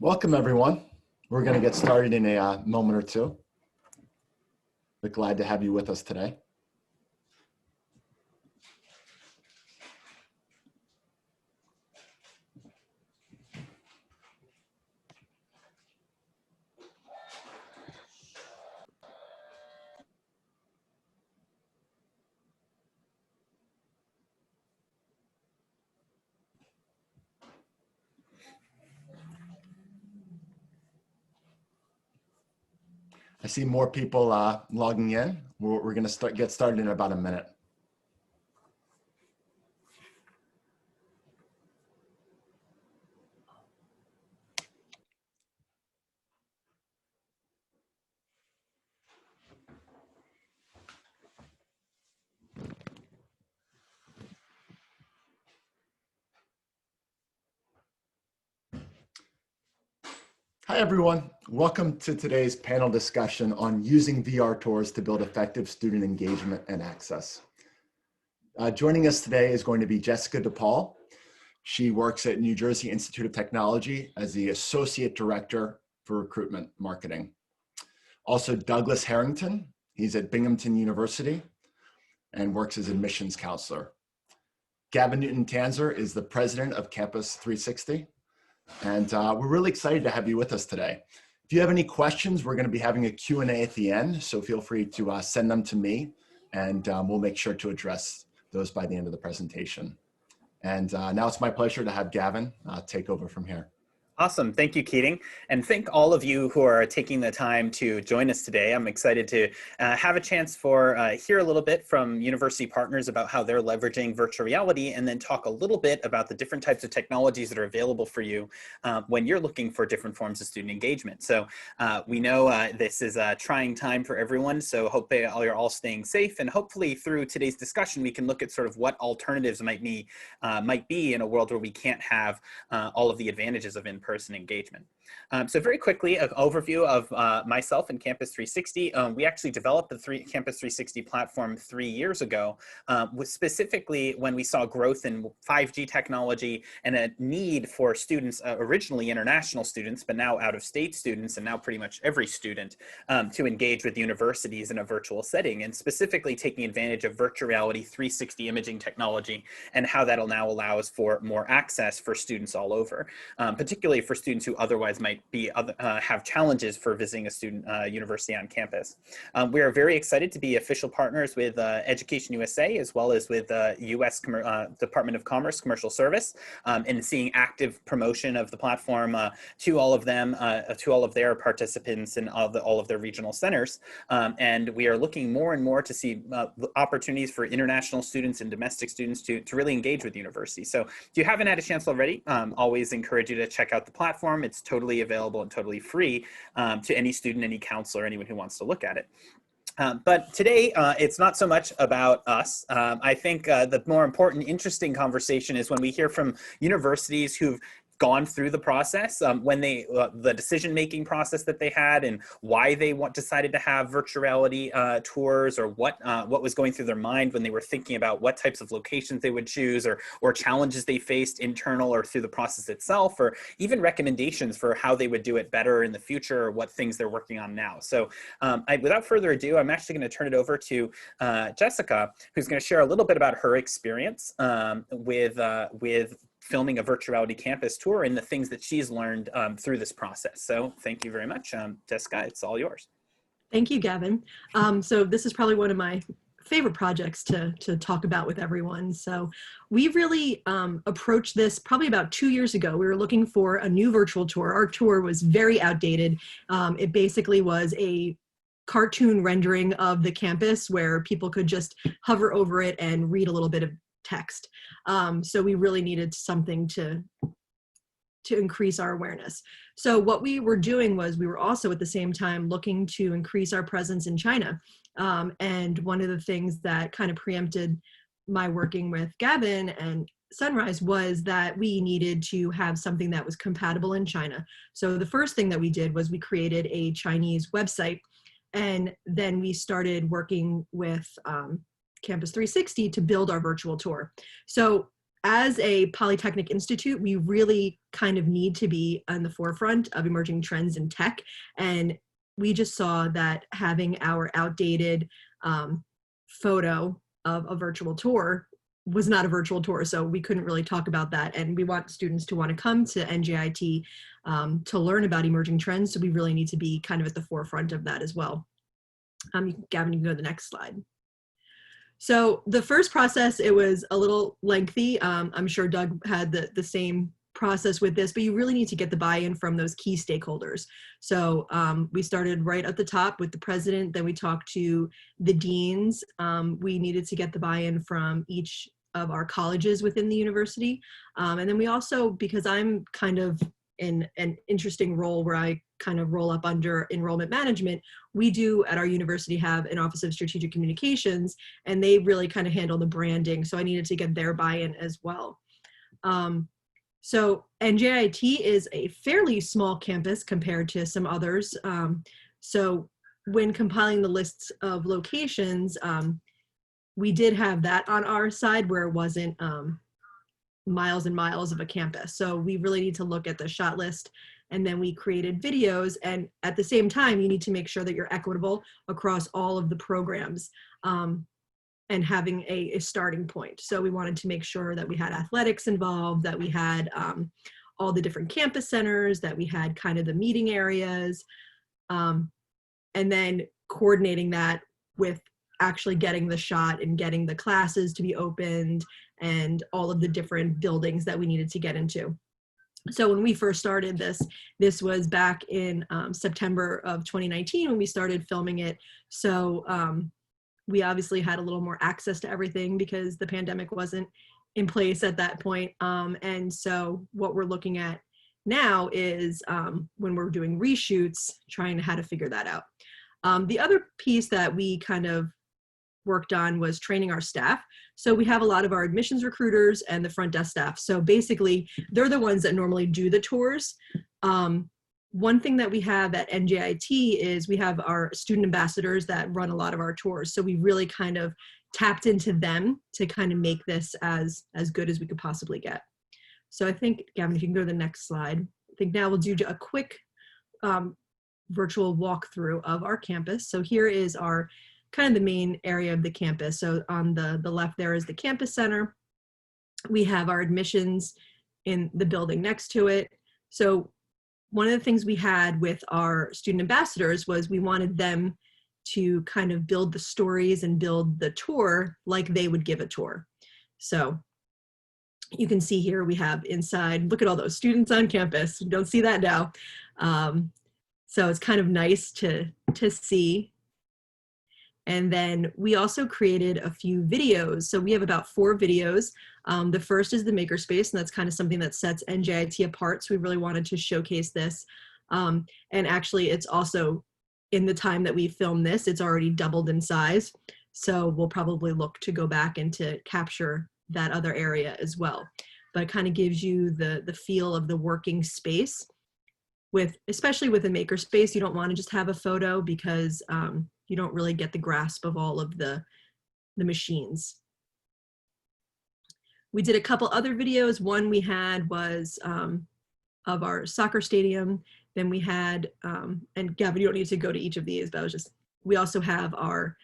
Welcome, everyone. We're going to get started in a moment or two. We're glad to have you with us today. I see more people logging in. We're going to get started in about a minute. Hi, everyone. Welcome to today's panel discussion on using VR tours to build effective student engagement and access. Joining us today is going to be Jessica DePaul. She works at New Jersey Institute of Technology as the Associate Director for Recruitment Marketing. Also, Douglas Harrington. He's at Binghamton University and works as admissions counselor. Gavin Newton-Tanzer is the president of Campus 360. And we're really excited to have you with us today. If you have any questions, we're going to be having a Q&A at the end, so feel free to send them to me, and we'll make sure to address those by the end of the presentation. And now it's my pleasure to have Gavin take over from here. Awesome. Thank you, Keating. And thank all of you who are taking the time to join us today. I'm excited to have a chance for hear a little bit from university partners about how they're leveraging virtual reality, and then talk a little bit about the different types of technologies that are available for you when you're looking for different forms of student engagement. So we know this is a trying time for everyone, so hope you're all staying safe, and hopefully through today's discussion, we can look at sort of what alternatives might be in a world where we can't have all of the advantages of in-person engagement. So very quickly, an overview of myself and Campus 360. We actually developed the Campus 360 platform 3 years ago, specifically when we saw growth in 5G technology and a need for students, originally international students, but now out-of-state students, and now pretty much every student, to engage with universities in a virtual setting, and specifically taking advantage of virtual reality 360 imaging technology, and how that'll now allow us for more access for students all over, particularly for students who otherwise might be have challenges for visiting a student university on campus. We are very excited to be official partners with Education USA, as well as with U.S. Department of Commerce Commercial Service, and seeing active promotion of the platform to all of them, to all of their participants in all of their regional centers. And we are looking more and more to see opportunities for international students and domestic students to really engage with the university. So if you haven't had a chance already, always encourage you to check out the platform. It's totally available and totally free to any student, any counselor, anyone who wants to look at it. But today, it's not so much about us. I think the more important, interesting conversation is when we hear from universities who've gone through the process, when they the decision-making process that they had, and why they decided to have virtual reality tours, or what was going through their mind when they were thinking about what types of locations they would choose, or challenges they faced internal or through the process itself, or even recommendations for how they would do it better in the future, or what things they're working on now. So without further ado, I'm actually going to turn it over to Jessica, who's going to share a little bit about her experience with filming a virtual reality campus tour and the things that she's learned through this process. So thank you very much. Jessica, it's all yours. Thank you, Gavin. So this is probably one of my favorite projects to talk about with everyone. So we really approached this probably about 2 years ago. We were looking for a new virtual tour. Our tour was very outdated. It basically was a cartoon rendering of the campus where people could just hover over it and read a little bit of text. So we really needed something to increase our awareness. So what we were doing was we were also at the same time looking to increase our presence in China. And one of the things that kind of preempted my working with Gavin and Sunrise was that we needed to have something that was compatible in China. So the first thing that we did was we created a Chinese website, and then we started working with Campus 360 to build our virtual tour. So as a Polytechnic Institute, we really kind of need to be on the forefront of emerging trends in tech. And we just saw that having our outdated photo of a virtual tour was not a virtual tour, so we couldn't really talk about that. And we want students to want to come to NJIT to learn about emerging trends, so we really need to be kind of at the forefront of that as well. Gavin, you can go to the next slide. So the first process, it was a little lengthy. I'm sure Doug had the same process with this, but you really need to get the buy-in from those key stakeholders. So we started right at the top with the president, then we talked to the deans. We needed to get the buy-in from each of our colleges within the university. And then we also, because I'm kind of in an interesting role where I kind of roll up under enrollment management, we do at our university have an Office of Strategic Communications, and they really kind of handle the branding. So I needed to get their buy-in as well. So NJIT is a fairly small campus compared to some others. So when compiling the lists of locations, we did have that on our side where it wasn't miles and miles of a campus. So we really need to look at the shot list, and then we created videos. And at the same time, you need to make sure that you're equitable across all of the programs and having a starting point. So we wanted to make sure that we had athletics involved, that we had all the different campus centers, that we had kind of the meeting areas, and then coordinating that with actually getting the shot and getting the classes to be opened and all of the different buildings that we needed to get into. So when we first started this was back in September of 2019 when we started filming it. So we obviously had a little more access to everything because the pandemic wasn't in place at that point. And so what we're looking at now is when we're doing reshoots, trying how to figure that out. The other piece that we kind of worked on was training our staff. So we have a lot of our admissions recruiters and the front desk staff. So basically, they're the ones that normally do the tours. One thing that we have at NJIT is we have our student ambassadors that run a lot of our tours. So we really kind of tapped into them to kind of make this as good as we could possibly get. So I think, Gavin, if you can go to the next slide. I think now we'll do a quick virtual walkthrough of our campus. So here is our kind of the main area of the campus. So on the left there is the campus center. We have our admissions in the building next to it. So one of the things we had with our student ambassadors was we wanted them to kind of build the stories and build the tour like they would give a tour. So you can see here we have inside, look at all those students on campus. You don't see that now. So it's kind of nice to see. And then we also created a few videos. So we have about 4 videos. The first is the makerspace, and that's kind of something that sets NJIT apart. So we really wanted to showcase this. And actually, it's also, in the time that we filmed this, it's already doubled in size. So we'll probably look to go back and to capture that other area as well. But it kind of gives you the feel of the working space. Especially with a makerspace, you don't want to just have a photo because you don't really get the grasp of all of the machines. We did a couple other videos. One we had was of our soccer stadium. Then we had, and Gavin, you don't need to go to each of these, but we also have our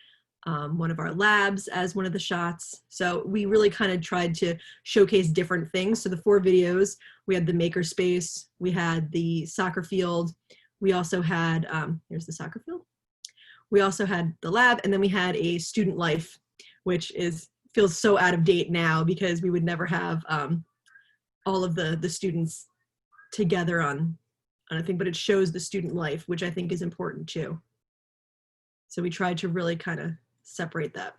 one of our labs as one of the shots. So we really kind of tried to showcase different things. So the 4 videos, we had the makerspace, we had the soccer field, we also had, here's the soccer field. We also had the lab, and then we had a student life, which feels so out of date now because we would never have all of the students together on a thing, but it shows the student life, which I think is important too. So we tried to really kind of separate that.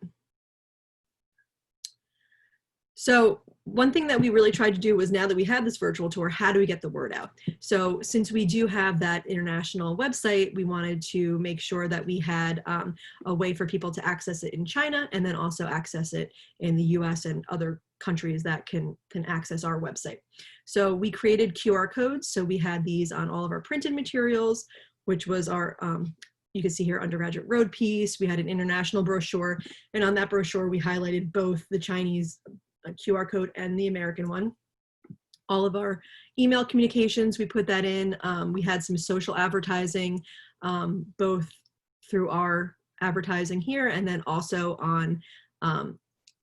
So one thing that we really tried to do was, now that we had this virtual tour, how do we get the word out? So since we do have that international website, we wanted to make sure that we had a way for people to access it in China and then also access it in the US and other countries that can access our website. So we created QR codes. So we had these on all of our printed materials, which was our, you can see here, undergraduate road piece. We had an international brochure, and on that brochure, we highlighted both the Chinese QR code and the American one. All of our email communications, we put that in. We had some social advertising, both through our advertising here and then also on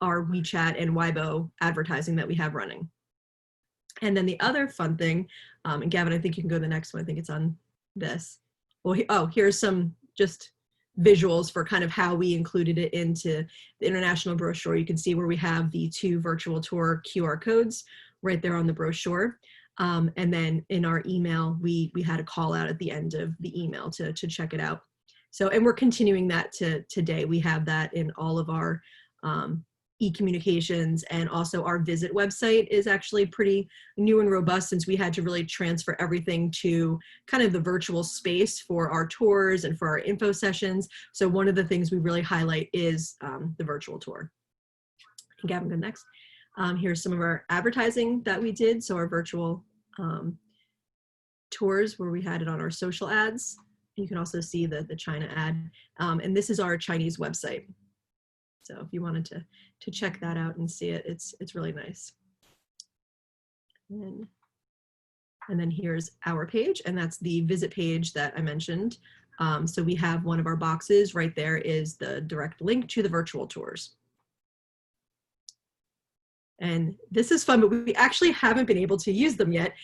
our WeChat and Weibo advertising that we have running. And then the other fun thing, and Gavin, I think you can go to the next one. I think it's on this. Well, here's some just visuals for kind of how we included it into the international brochure. You can see where we have the 2 virtual tour QR codes right there on the brochure. And then in our email, we had a call out at the end of the email to check it out. So, and we're continuing that to today. We have that in all of our e-communications, and also our visit website is actually pretty new and robust since we had to really transfer everything to kind of the virtual space for our tours and for our info sessions. So one of the things we really highlight is the virtual tour. And Gavin, go next. Here's some of our advertising that we did. So our virtual tours where we had it on our social ads. You can also see the China ad. And this is our Chinese website. So if you wanted to check that out and see it, it's really nice. And then here's our page, and that's the visit page that I mentioned. So we have one of our boxes right there is the direct link to the virtual tours. And this is fun, but we actually haven't been able to use them yet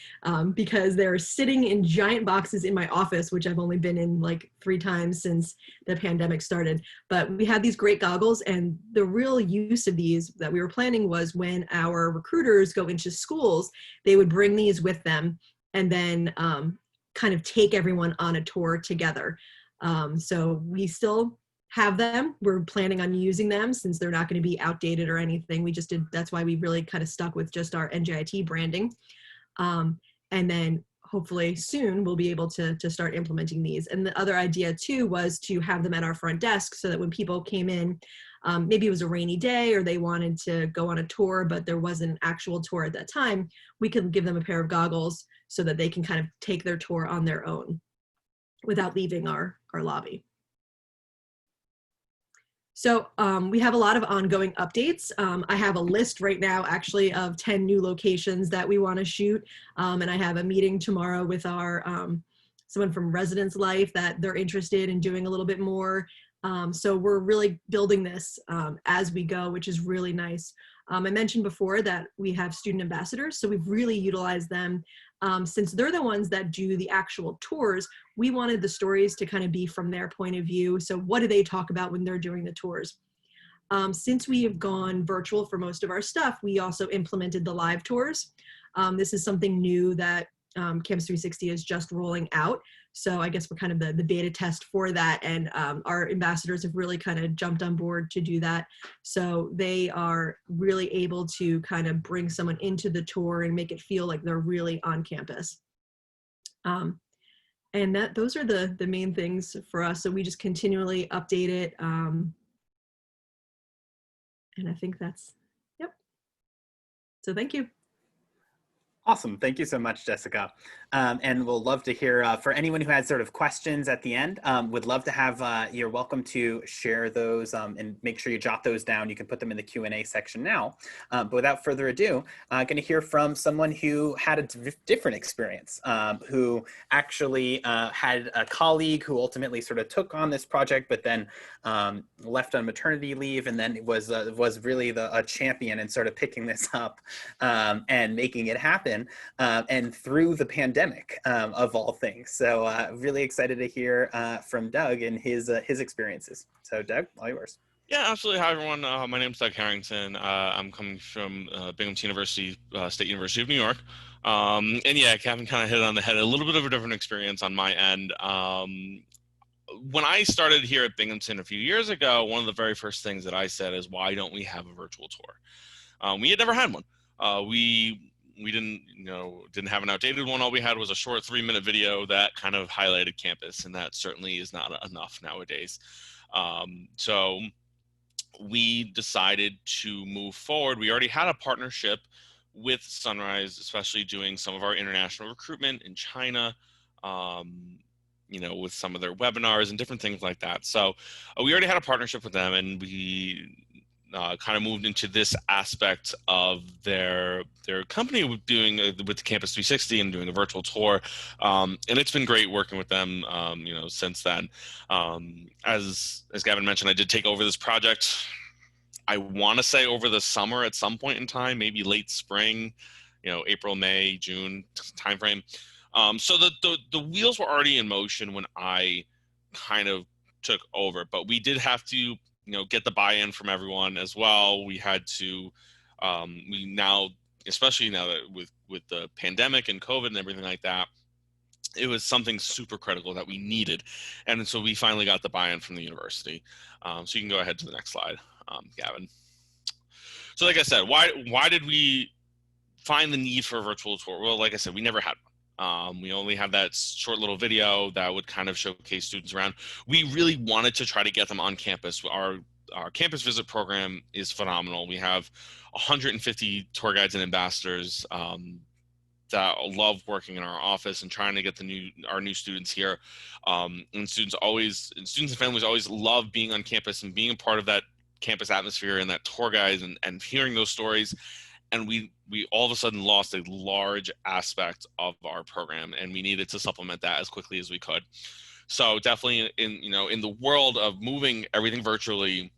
because they're sitting in giant boxes in my office, which I've only been in like 3 times since the pandemic started. But we had these great goggles, and the real use of these that we were planning was when our recruiters go into schools, they would bring these with them and then kind of take everyone on a tour together. So we still have them. We're planning on using them since they're not going to be outdated or anything. We just did, that's why we really kind of stuck with just our NJIT branding. And then hopefully soon we'll be able to start implementing these. And the other idea too was to have them at our front desk so that when people came in, maybe it was a rainy day or they wanted to go on a tour, but there wasn't an actual tour at that time, we could give them a pair of goggles so that they can kind of take their tour on their own without leaving our lobby. So we have a lot of ongoing updates. I have a list right now actually of 10 new locations that we want to shoot. And I have a meeting tomorrow with our someone from Residence Life that they're interested in doing a little bit more. So we're really building this as we go, which is really nice. I mentioned before that we have student ambassadors, so we've really utilized them. Since they're the ones that do the actual tours, we wanted the stories to kind of be from their point of view. So what do they talk about when they're doing the tours? Since we have gone virtual for most of our stuff, we also implemented the live tours. This is something new that Campus 360 is just rolling out. So I guess we're kind of the beta test for that. And our ambassadors have really kind of jumped on board to do that. So they are really able to kind of bring someone into the tour and make it feel like they're really on campus. And those are the main things for us. So we just continually update it. And I think that's, yep. So thank you. Awesome. Thank you so much, Jessica. And we'll love to hear for anyone who had sort of questions at the end, would love to have, you're welcome to share those and make sure you jot those down. You can put them in the Q&A section now. But without further ado, I'm going to hear from someone who had a different experience, who actually had a colleague who ultimately sort of took on this project, but then left on maternity leave, and then was really a champion in sort of picking this up and making it happen. And through the pandemic, of all things. So really excited to hear from Doug and his experiences. So Doug, all yours. Yeah, absolutely. Hi, everyone. My name is Doug Harrington. I'm coming from Binghamton University, State University of New York. And yeah, Kevin kind of hit it on the head. A little bit of a different experience on my end. When I started here at Binghamton a few years ago, one of the very first things that I said is, why don't we have a virtual tour? We had never had one. We didn't have an outdated one. All we had was a short 3-minute video that kind of highlighted campus, and that certainly is not enough nowadays. So we decided to move forward. We already had a partnership with Sunrise, especially doing some of our international recruitment in China, with some of their webinars and different things like that. So we already had a partnership with them, and we kind of moved into this aspect of their company with doing with the Campus 360 and doing a virtual tour, and it's been great working with them. Since then, as Gavin mentioned, I did take over this project. I want to say over the summer at some point in time, maybe late spring, April, May, June timeframe. So the wheels were already in motion when I kind of took over, but we did have to get the buy-in from everyone as well. We had to we now, especially now that with the pandemic and COVID and everything like that, it was something super critical that we needed, and so we finally got the buy-in from the university. So you can go ahead to the next slide, Gavin. So like I said, why did we find the need for a virtual tour? Well, like I said, we never had one. We only had that short little video that would kind of showcase students around. We really wanted to try to get them on campus. Our campus visit program is phenomenal. We have 150 tour guides and ambassadors that love working in our office and trying to get our new students here. And students and families always love being on campus and being a part of that campus atmosphere and that tour guides and hearing those stories. And we all of a sudden lost a large aspect of our program, and we needed to supplement that as quickly as we could. So definitely in the world of moving everything virtually,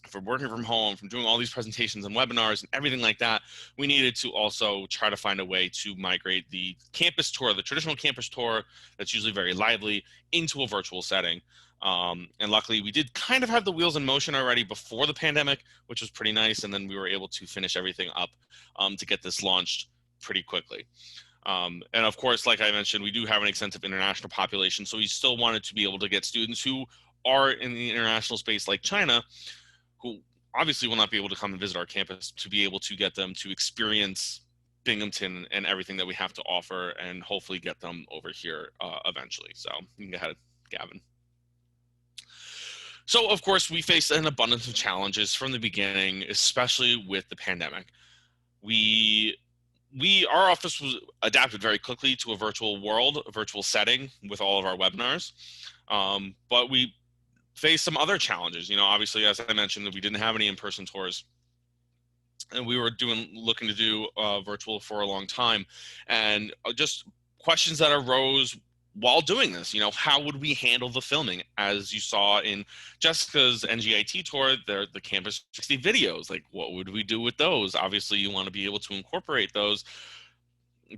from working from home, from doing all these presentations and webinars and everything like that, we needed to also try to find a way to migrate the campus tour, the traditional campus tour that's usually very lively, into a virtual setting. And luckily we did kind of have the wheels in motion already before the pandemic, which was pretty nice. And then we were able to finish everything up to get this launched pretty quickly. And of course, like I mentioned, we do have an extensive international population. So we still wanted to be able to get students who are in the international space like China, who obviously will not be able to come and visit our campus, to be able to get them to experience Binghamton and everything that we have to offer, and hopefully get them over here eventually. So you can go ahead, Gavin. So of course, we faced an abundance of challenges from the beginning, especially with the pandemic. Our office was adapted very quickly to a virtual world, a virtual setting with all of our webinars. But we faced some other challenges. Obviously, as I mentioned, we didn't have any in-person tours, and we were looking to do virtual for a long time, and just questions that arose while doing this. How would we handle the filming? As you saw in Jessica's NGIT tour, the Campus 60 videos, like what would we do with those? Obviously, you want to be able to incorporate those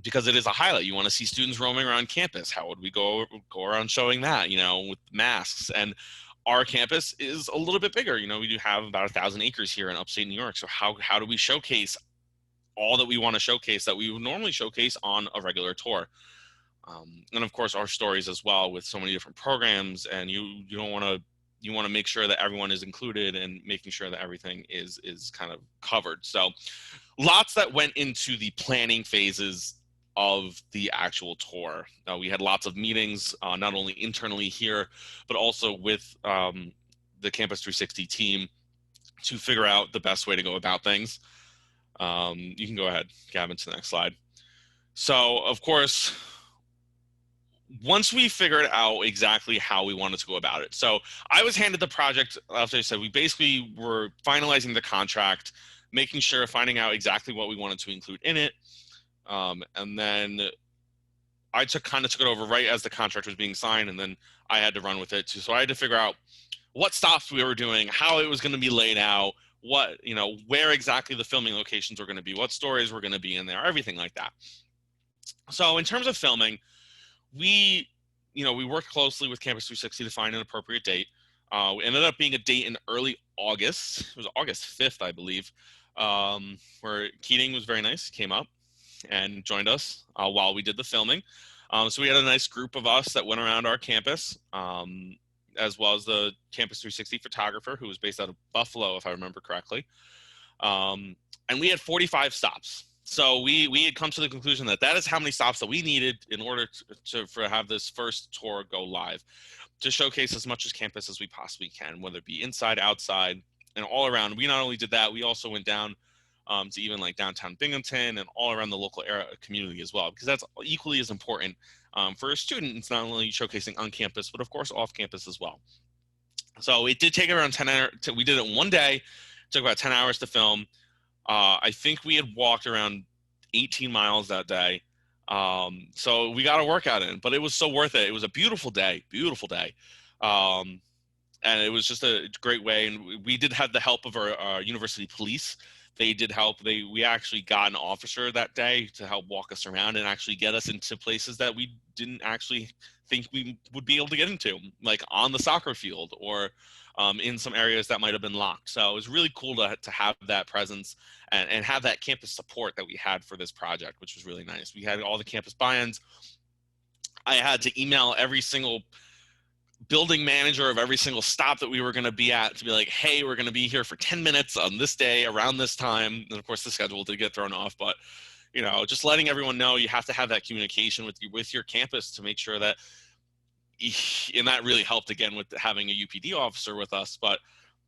because it is a highlight. You want to see students roaming around campus. How would we go around showing that, with masks? And our campus is a little bit bigger. We do have about 1,000 acres here in upstate New York. So how do we showcase all that we want to showcase that we would normally showcase on a regular tour? And of course, our stories as well, with so many different programs, and you want to make sure that everyone is included and making sure that everything is kind of covered. So lots that went into the planning phases of the actual tour. We had lots of meetings, not only internally here, but also with the Campus 360 team to figure out the best way to go about things. You can go ahead, Gavin, to the next slide. So of course, once we figured out exactly how we wanted to go about it. So I was handed the project, after I said, we basically were finalizing the contract, finding out exactly what we wanted to include in it. And then I took it over right as the contract was being signed, and then I had to run with it too. So I had to figure out what stops we were doing, how it was going to be laid out, where exactly the filming locations were going to be, what stories were going to be in there, everything like that. So in terms of filming, we worked closely with Campus 360 to find an appropriate date. It ended up being a date in early August. It was August 5th, I believe, where Keating was very nice, came up and joined us while we did the filming. So we had a nice group of us that went around our campus, as well as the Campus 360 photographer, who was based out of Buffalo, if I remember correctly. And we had 45 stops. So we had come to the conclusion that is how many stops that we needed in order to have this first tour go live, to showcase as much as campus as we possibly can, whether it be inside, outside, and all around. We not only did that, we also went down to even like downtown Binghamton and all around the local area community as well, because that's equally as important for a student. It's not only showcasing on campus, but of course off campus as well. So it did take around 10 hours. We did it in one day. Took about 10 hours to film. I think we had walked around 18 miles that day. So we got a workout in, but it was so worth it. It was a beautiful day, beautiful day. And it was just a great way. And we did have the help of our university police. They did help. We actually got an officer that day to help walk us around and actually get us into places that we didn't actually think we would be able to get into, like on the soccer field or in some areas that might have been locked. So it was really cool to have that presence and have that campus support that we had for this project, which was really nice. We had all the campus buy-ins. I had to email every single building manager of every single stop that we were going to be at to be like, hey, we're going to be here for 10 minutes on this day around this time. And of course the schedule did get thrown off, but you know, just letting everyone know you have to have that communication with your campus to make sure that, and that really helped again with having a UPD officer with us. But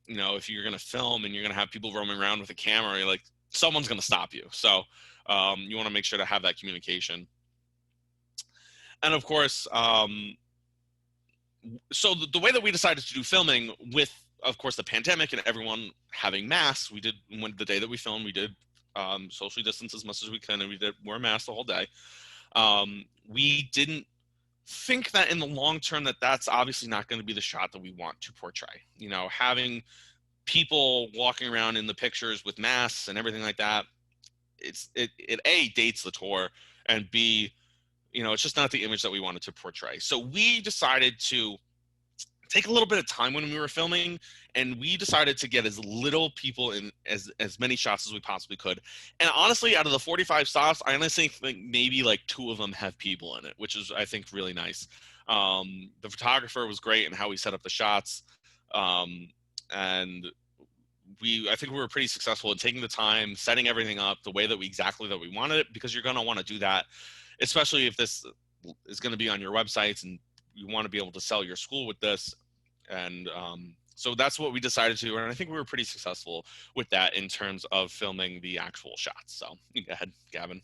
you know, if you're going to film and you're going to have people roaming around with a camera, you're like, someone's going to stop you. So you want to make sure to have that communication. And of course, so the way that we decided to do filming with, of course, the pandemic and everyone having masks, the day that we filmed, we did socially distance as much as we can, and we did wear masks the whole day. We didn't think that in the long term that's obviously not going to be the shot that we want to portray. You know, having people walking around in the pictures with masks and everything like that, it A, dates the tour, and B, you know, it's just not the image that we wanted to portray. So we decided to take a little bit of time when we were filming, and we decided to get as little people in as many shots as we possibly could. And honestly, out of the 45 stops, I honestly think maybe like 2 of them have people in it, which is, I think, really nice. The photographer was great in how we set up the shots. And I think we were pretty successful in taking the time, setting everything up the way that we wanted it, because you're going to want to do that, especially if this is going to be on your websites and you want to be able to sell your school with this. And so that's what we decided to do. And I think we were pretty successful with that in terms of filming the actual shots. So you go ahead, Gavin.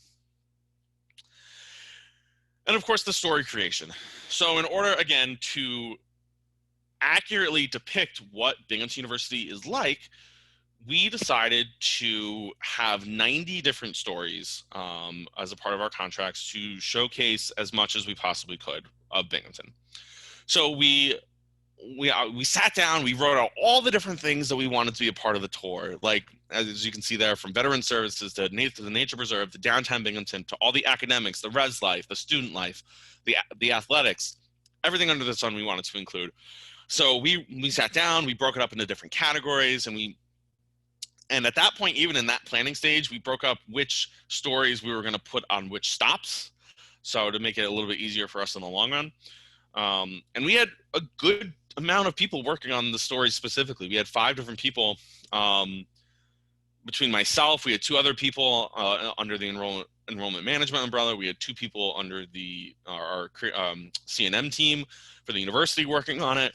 And of course, the story creation. So in order, again, to accurately depict what Binghamton University is like, we decided to have 90 different stories as a part of our contracts to showcase as much as we possibly could of Binghamton. So we sat down, we wrote out all the different things that we wanted to be a part of the tour. Like, as you can see there, from veteran services to the nature preserve, to downtown Binghamton, to all the academics, the res life, the student life, the athletics, everything under the sun we wanted to include. So we sat down, we broke it up into different categories, and at that point, even in that planning stage, we broke up which stories we were going to put on which stops, so to make it a little bit easier for us in the long run. And we had a good amount of people working on the stories specifically. We had 5 different people. Between myself, we had 2 other people under the enrollment management umbrella. We had 2 people under our C&M team for the university working on it,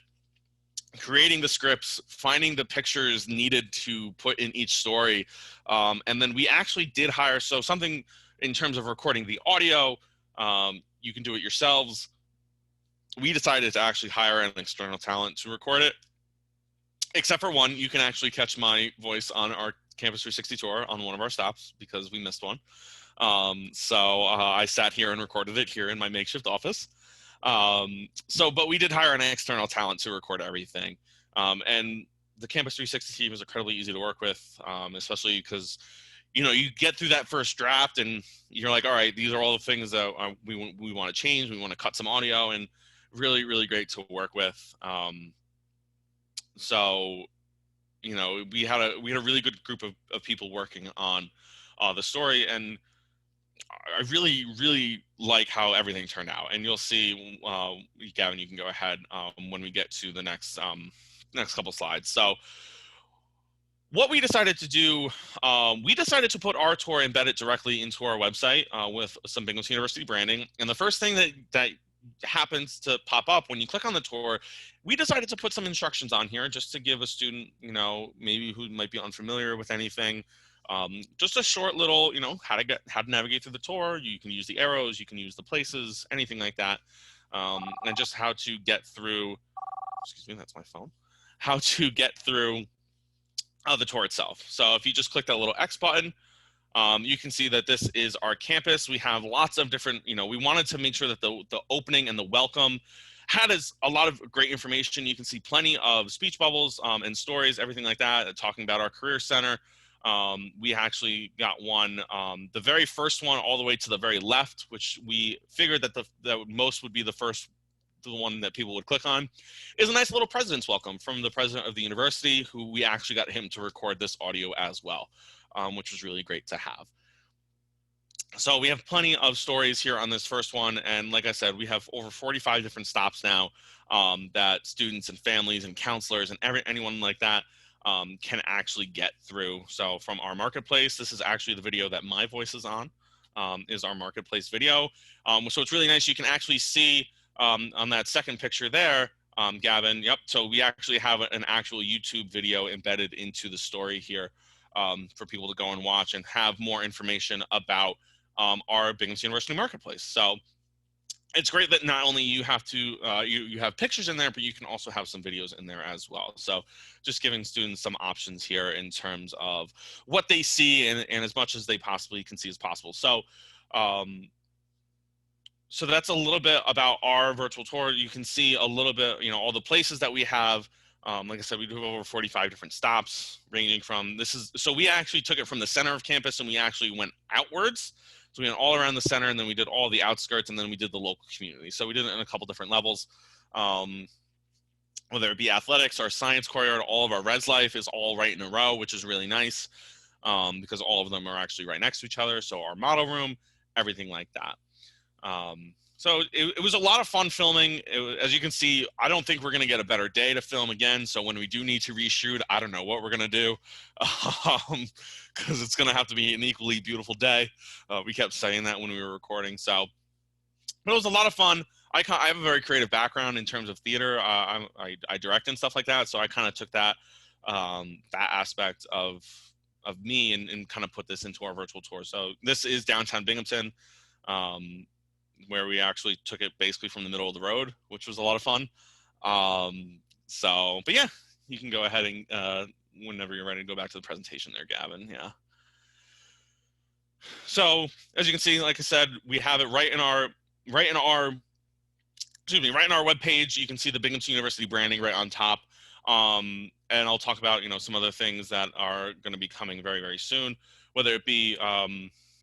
creating the scripts, finding the pictures needed to put in each story. And then we actually did hire, so something in terms of recording the audio, you can do it yourselves. We decided to actually hire an external talent to record it. Except for one, you can actually catch my voice on our Campus 360 tour on one of our stops because we missed one. So I sat here and recorded it here in my makeshift office. But we did hire an external talent to record everything. And the Campus 360 team is incredibly easy to work with, especially because, you know, you get through that first draft and you're like, all right, these are all the things that we want to change. We want to cut some audio, and really, really great to work with. So, you know, we had a really good group of people working on the story, and I really, really like how everything turned out. And you'll see, Gavin, you can go ahead when we get to the next couple slides. So what we decided to do, we decided to put our tour embedded directly into our website with some Binghamton University branding. And the first thing that happens to pop up when you click on the tour, we decided to put some instructions on here just to give a student, you know, maybe who might be unfamiliar with anything, just a short little, you know, how to navigate through the tour. You can use the arrows, you can use the places, anything like that, and just how to get through. Excuse me, that's my phone. How to get through the tour itself. So if you just click that little X button, you can see that this is our campus. We have lots of different, we wanted to make sure that the opening and the welcome had a lot of great information. You can see plenty of speech bubbles and stories, everything like that, talking about our career center. We actually got one, the very first one all the way to the very left, which we figured that that most would be the one that people would click on, is a nice little president's welcome from the president of the university, who we actually got him to record this audio as well, which was really great to have. So we have plenty of stories here on this first one. And like I said, we have over 45 different stops now that students and families and counselors and anyone like that can actually get through. So from our marketplace, this is actually the video that my voice is on, is our marketplace video. So it's really nice. You can actually see on that second picture there, Gavin, yep. So we actually have an actual YouTube video embedded into the story here for people to go and watch and have more information about our Binghamton University marketplace. So it's great that not only you have to you have pictures in there, but you can also have some videos in there as well. So just giving students some options here in terms of what they see and as much as they possibly can see as possible. So so that's a little bit about our virtual tour. You can see a little bit, all the places that we have. Like I said, we do have over 45 different stops, ranging from so we actually took it from the center of campus and we actually went outwards. So we went all around the center, and then we did all the outskirts, and then we did the local community. So we did it in a couple different levels. Whether it be athletics, our science courtyard, all of our res life is all right in a row, which is really nice because all of them are actually right next to each other. So our model room, everything like that. So it was a lot of fun filming. As you can see, I don't think we're going to get a better day to film again. So when we do need to reshoot, I don't know what we're going to do because it's going to have to be an equally beautiful day. We kept saying that when we were recording. So, but it was a lot of fun. I have a very creative background in terms of theater. I direct and stuff like that. So I kind of took that that aspect of me and kind of put this into our virtual tour. So this is downtown Binghamton. Where we actually took it basically from the middle of the road, which was a lot of fun. But yeah, you can go ahead and whenever you're ready to go back to the presentation there, Gavin. Yeah. So as you can see, like I said, we have it right in our webpage. You can see the Binghamton University branding right on top. And I'll talk about, some other things that are going to be coming very, very soon, whether it be, yeah,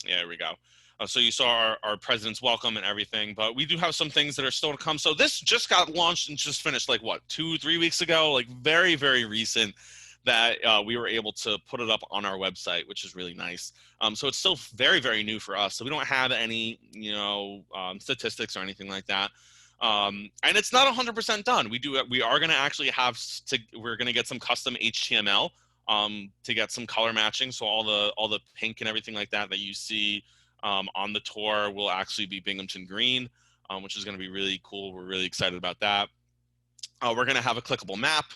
there we go. So you saw our president's welcome and everything, but we do have some things that are still to come. So this just got launched and just finished like what, 2-3 weeks ago, like very, very recent that we were able to put it up on our website, which is really nice. So it's still very, very new for us. So we don't have any, statistics or anything like that. And it's not 100% done. We are going to actually we're going to get some custom HTML to get some color matching. So all the pink and everything like that you see on the tour will actually be Binghamton green, which is going to be really cool. We're really excited about that. We're going to have a clickable map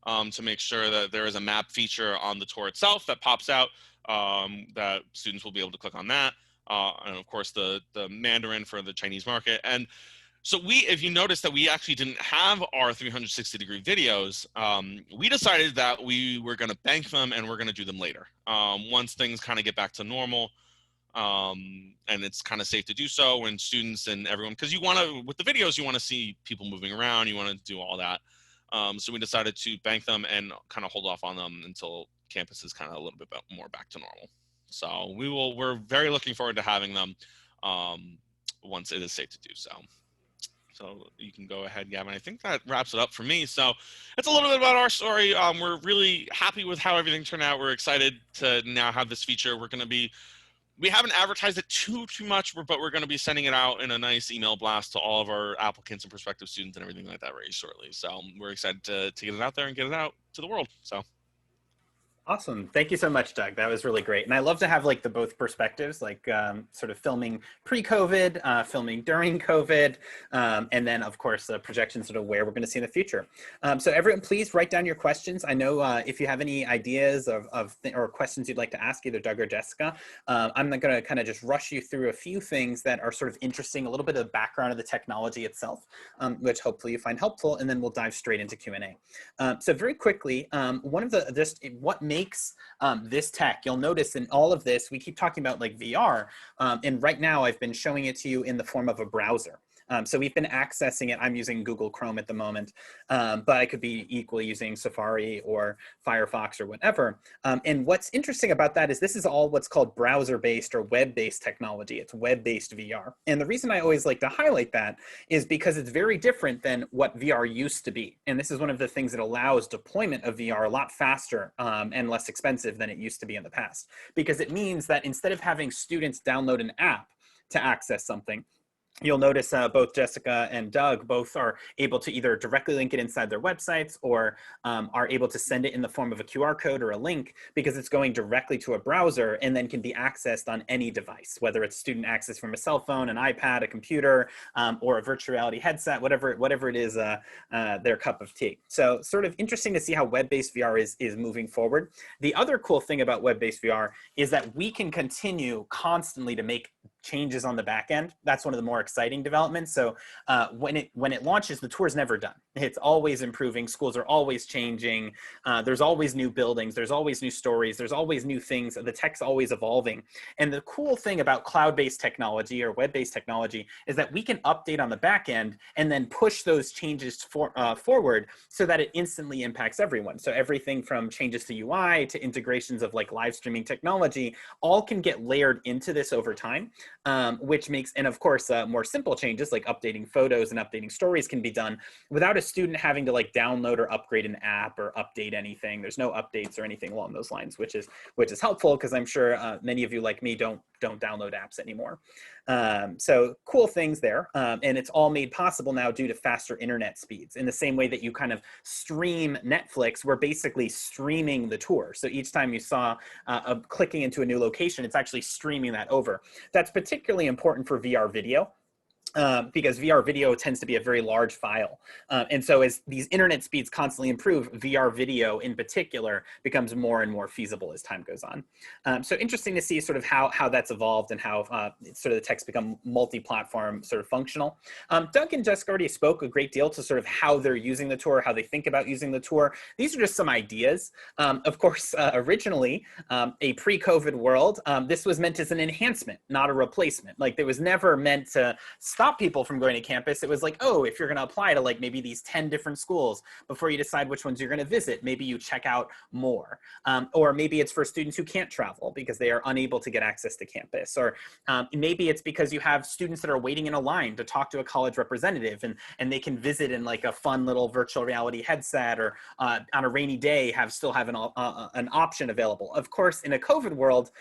to make sure that there is a map feature on the tour itself that pops out that students will be able to click on that. And of course the Mandarin for the Chinese market. And so if you notice that we actually didn't have our 360-degree videos, we decided that we were going to bank them and we're going to do them later. Once things kind of get back to normal, and it's kind of safe to do so when students and everyone, because with the videos, you want to see people moving around, you want to do all that. So we decided to bank them and kind of hold off on them until campus is kind of a little bit more back to normal. So we're very looking forward to having them once it is safe to do so. So you can go ahead, Gavin. I think that wraps it up for me. So it's a little bit about our story. We're really happy with how everything turned out. We're excited to now have this feature. We haven't advertised it too much, but we're going to be sending it out in a nice email blast to all of our applicants and prospective students and everything like that very shortly. So we're excited to get it out there and get it out to the world. So. Awesome. Thank you so much, Doug. That was really great. And I love to have like the both perspectives, like sort of filming pre-COVID, filming during COVID, and then of course the projections sort of where we're going to see in the future. So everyone, please write down your questions. I know if you have any ideas or questions you'd like to ask either Doug or Jessica, I'm going to kind of just rush you through a few things that are sort of interesting, a little bit of background of the technology itself, which hopefully you find helpful, and then we'll dive straight into Q&A. So very quickly, one of what makes makes this tech, you'll notice in all of this, we keep talking about like VR, and right now I've been showing it to you in the form of a browser. So we've been accessing it. I'm using Google Chrome at the moment, but I could be equally using Safari or Firefox or whatever. And what's interesting about that is this is all what's called browser-based or web-based technology. It's web-based VR. And the reason I always like to highlight that is because it's very different than what VR used to be. And this is one of the things that allows deployment of VR a lot faster and less expensive than it used to be in the past. Because it means that instead of having students download an app to access something, you'll notice both Jessica and Doug both are able to either directly link it inside their websites or are able to send it in the form of a QR code or a link, because it's going directly to a browser and then can be accessed on any device, whether it's student access from a cell phone, an iPad, a computer, or a virtual reality headset, whatever it is their cup of tea. So sort of interesting to see how web-based VR is moving forward. The other cool thing about web-based VR is that we can continue constantly to make changes on the back end. That's one of the more exciting developments. So when it launches, the tour is never done. It's always improving. Schools are always changing. There's always new buildings. There's always new stories. There's always new things. The tech's always evolving. And the cool thing about cloud-based technology or web-based technology is that we can update on the back end and then push those changes forward so that it instantly impacts everyone. So everything from changes to UI to integrations of like live streaming technology all can get layered into this over time. Which makes, and of course, more simple changes like updating photos and updating stories can be done without a student having to like download or upgrade an app or update anything. There's no updates or anything along those lines, which is helpful because I'm sure many of you like me don't download apps anymore. So cool things there. And it's all made possible now due to faster internet speeds. In the same way that you kind of stream Netflix, we're basically streaming the tour. So each time you saw clicking into a new location, it's actually streaming that over. That's particularly important for VR video. Because VR video tends to be a very large file. And so as these internet speeds constantly improve, VR video in particular becomes more and more feasible as time goes on. So interesting to see sort of how that's evolved and how sort of the tech's become multi-platform sort of functional. Doug and Jessica already spoke a great deal to sort of how they're using the tour, how they think about using the tour. These are just some ideas. Of course, originally, a pre-COVID world, this was meant as an enhancement, not a replacement. Like, it was never meant to stop people from going to campus. It was like, oh, if you're going to apply to like maybe these 10 different schools, before you decide which ones you're going to visit, maybe you check out more. Or maybe it's for students who can't travel because they are unable to get access to campus. Or maybe it's because you have students that are waiting in a line to talk to a college representative and they can visit in like a fun little virtual reality headset, or on a rainy day still have an option available. Of course, in a COVID world,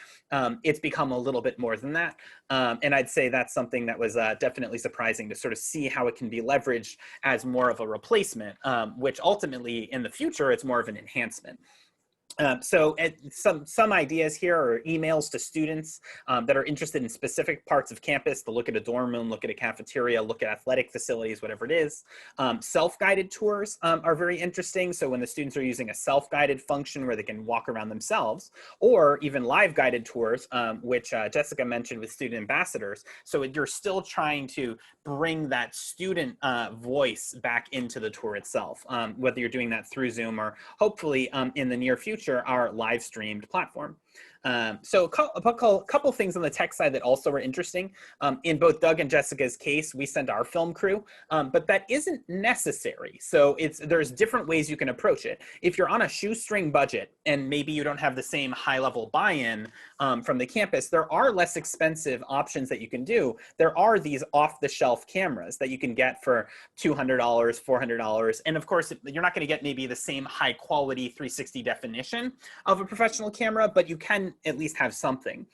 it's become a little bit more than that. And I'd say that's something that was definitely surprising to sort of see how it can be leveraged as more of a replacement, which ultimately in the future, it's more of an enhancement. So some ideas here are emails to students that are interested in specific parts of campus to look at a dorm room, look at a cafeteria, look at athletic facilities, whatever it is. Self-guided tours are very interesting. So when the students are using a self-guided function where they can walk around themselves, or even live guided tours, which Jessica mentioned with student ambassadors. So you're still trying to bring that student voice back into the tour itself, whether you're doing that through Zoom or hopefully in the near future, our live streamed platform. So a couple things on the tech side that also are interesting. In both Doug and Jessica's case, we sent our film crew, but that isn't necessary. So there's different ways you can approach it. If you're on a shoestring budget and maybe you don't have the same high level buy-in from the campus, there are less expensive options that you can do. There are these off-the-shelf cameras that you can get for $200, $400. And of course, you're not going to get maybe the same high quality 360 definition of a professional camera, but you can at least have something.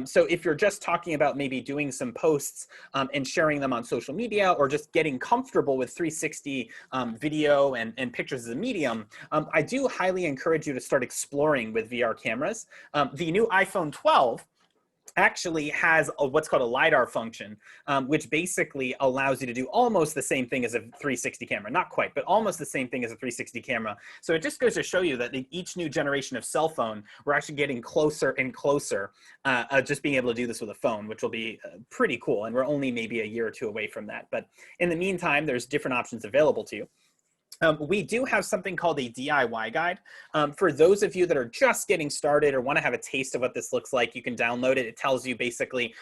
So if you're just talking about maybe doing some posts and sharing them on social media, or just getting comfortable with 360 video and pictures as a medium, I do highly encourage you to start exploring with VR cameras. The new iPhone 12 actually has what's called a LiDAR function, which basically allows you to do almost the same thing as a 360 camera. Not quite, but almost the same thing as a 360 camera. So it just goes to show you that in each new generation of cell phone, we're actually getting closer and closer just being able to do this with a phone, which will be pretty cool. And we're only maybe a year or two away from that. But in the meantime, there's different options available to you. We do have something called a DIY guide. For those of you that are just getting started or want to have a taste of what this looks like, you can download it. It tells you basically,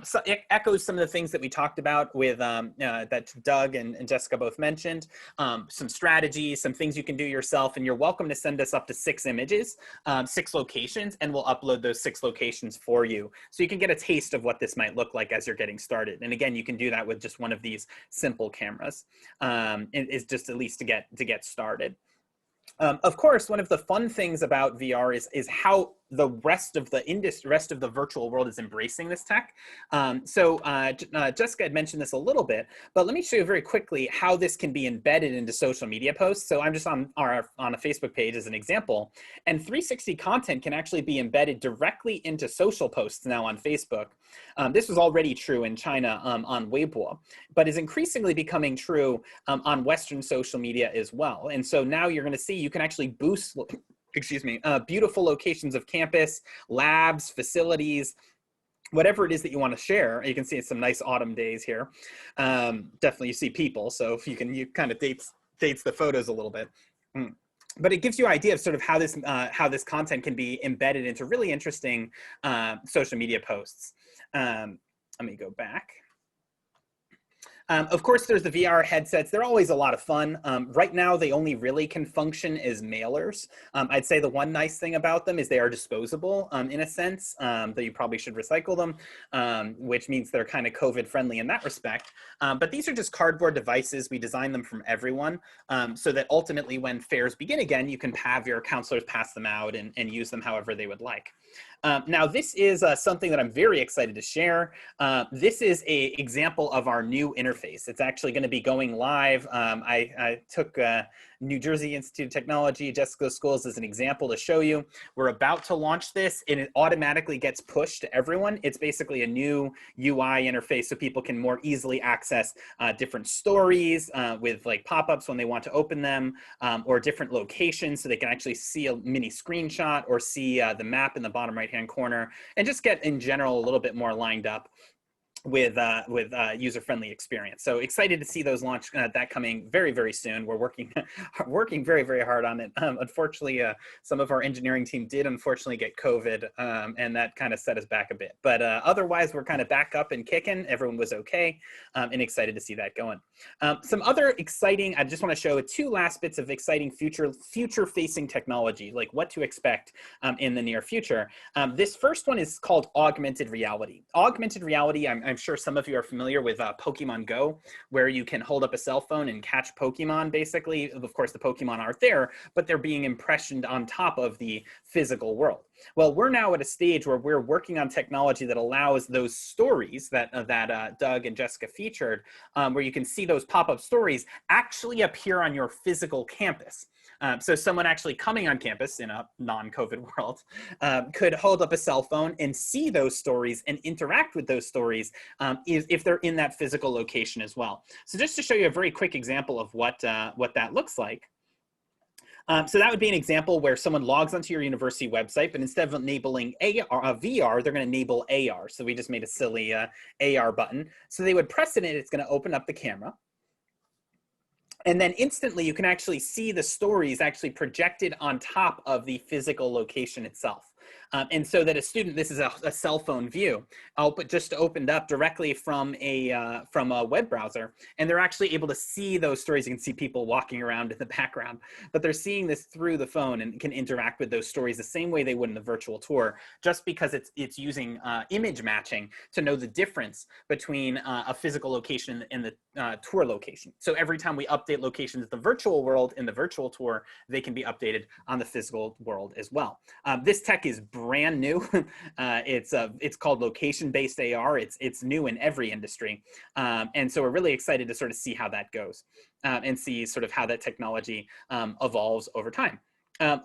so it echoes some of the things that we talked about with that Doug and Jessica both mentioned, some strategies, some things you can do yourself, and you're welcome to send us up to 6 images, 6 locations, and we'll upload those 6 locations for you. So you can get a taste of what this might look like as you're getting started. And again, you can do that with just one of these simple cameras. It's just at least to get started. Of course, one of the fun things about VR is how the rest of the virtual world is embracing this tech. Jessica had mentioned this a little bit, but let me show you very quickly how this can be embedded into social media posts. So I'm just on a Facebook page as an example, and 360 content can actually be embedded directly into social posts now on Facebook. This was already true in China on Weibo, but is increasingly becoming true on Western social media as well. And so now you're going to see you can actually boost beautiful locations of campus, labs, facilities, whatever it is that you want to share. You can see it's some nice autumn days here. Definitely you see people, so if you kind of dates the photos a little bit. But it gives you an idea of sort of how this content can be embedded into really interesting social media posts. Let me go back. Of course, there's the VR headsets. They're always a lot of fun. Right now, they only really can function as mailers. I'd say the one nice thing about them is they are disposable in a sense, though you probably should recycle them, which means they're kind of COVID friendly in that respect. But these are just cardboard devices. We design them from everyone so that ultimately when fairs begin again, you can have your counselors pass them out and use them however they would like. Now, this is something that I'm very excited to share. This is an example of our new interface. It's actually going to be going live. I took New Jersey Institute of Technology, Jessica's schools as an example to show you. We're about to launch this, and it automatically gets pushed to everyone. It's basically a new UI interface so people can more easily access different stories with like pop-ups when they want to open them, or different locations so they can actually see a mini screenshot or see the map in the bottom right-hand corner, and just get in general a little bit more lined up with user-friendly experience. So excited to see those launch, that coming very, very soon. We're working very, very hard on it. Unfortunately, some of our engineering team did unfortunately get COVID, and that kind of set us back a bit. But otherwise, we're kind of back up and kicking. Everyone was okay, and excited to see that going. Some other exciting, I just want to show 2 last bits of exciting future-facing technology, like what to expect in the near future. This first one is called augmented reality. Augmented reality, I'm sure some of you are familiar with Pokemon Go, where you can hold up a cell phone and catch Pokemon, basically. Of course, the Pokemon aren't there, but they're being impressioned on top of the physical world. Well, we're now at a stage where we're working on technology that allows those stories that Doug and Jessica featured, where you can see those pop-up stories actually appear on your physical campus. So someone actually coming on campus in a non-COVID world could hold up a cell phone and see those stories and interact with those stories if they're in that physical location as well. So just to show you a very quick example of what that looks like. So that would be an example where someone logs onto your university website, but instead of enabling VR, they're going to enable AR. So we just made a silly AR button. So they would press it and it's going to open up the camera. And then instantly you can actually see the stories actually projected on top of the physical location itself. And so that a student, this is a cell phone view, just opened up directly from a web browser, and they're actually able to see those stories. You can see people walking around in the background, but they're seeing this through the phone and can interact with those stories the same way they would in the virtual tour, just because it's using image matching to know the difference between a physical location and the tour location. So every time we update locations in the virtual world in the virtual tour, they can be updated on the physical world as well. This tech is brand new. It's called location-based AR. It's new in every industry. And so we're really excited to sort of see how that goes and see sort of how that technology evolves over time.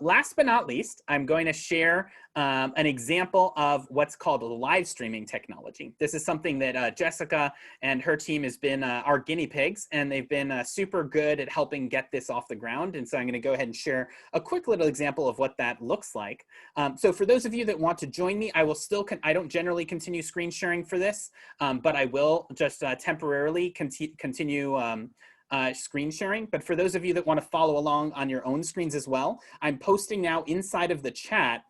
Last but not least, I'm going to share an example of what's called live streaming technology. This is something that Jessica and her team has been our guinea pigs, and they've been super good at helping get this off the ground. And so I'm going to go ahead and share a quick little example of what that looks like. So for those of you that want to join me, I will still, I don't generally continue screen sharing for this, but I will just temporarily continue screen sharing, but for those of you that want to follow along on your own screens as well, I'm posting now inside of the chat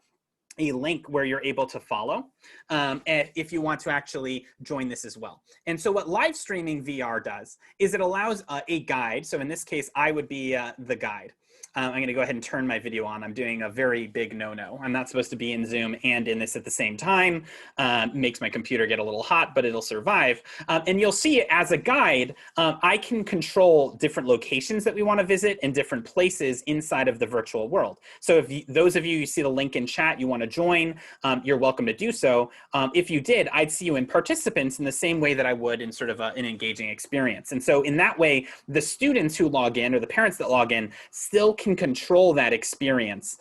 a link where you're able to follow and if you want to actually join this as well. And so what live streaming VR does is it allows a guide. So in this case, I would be the guide. I'm going to go ahead and turn my video on. I'm doing a very big no-no. I'm not supposed to be in Zoom and in this at the same time. Makes my computer get a little hot, but it'll survive. And you'll see as a guide, I can control different locations that we want to visit and different places inside of the virtual world. So if those of you see the link in chat, you want to join, you're welcome to do so. If you did, I'd see you in participants in the same way that I would in sort of an engaging experience. And so in that way, the students who log in or the parents that log in still can control that experience.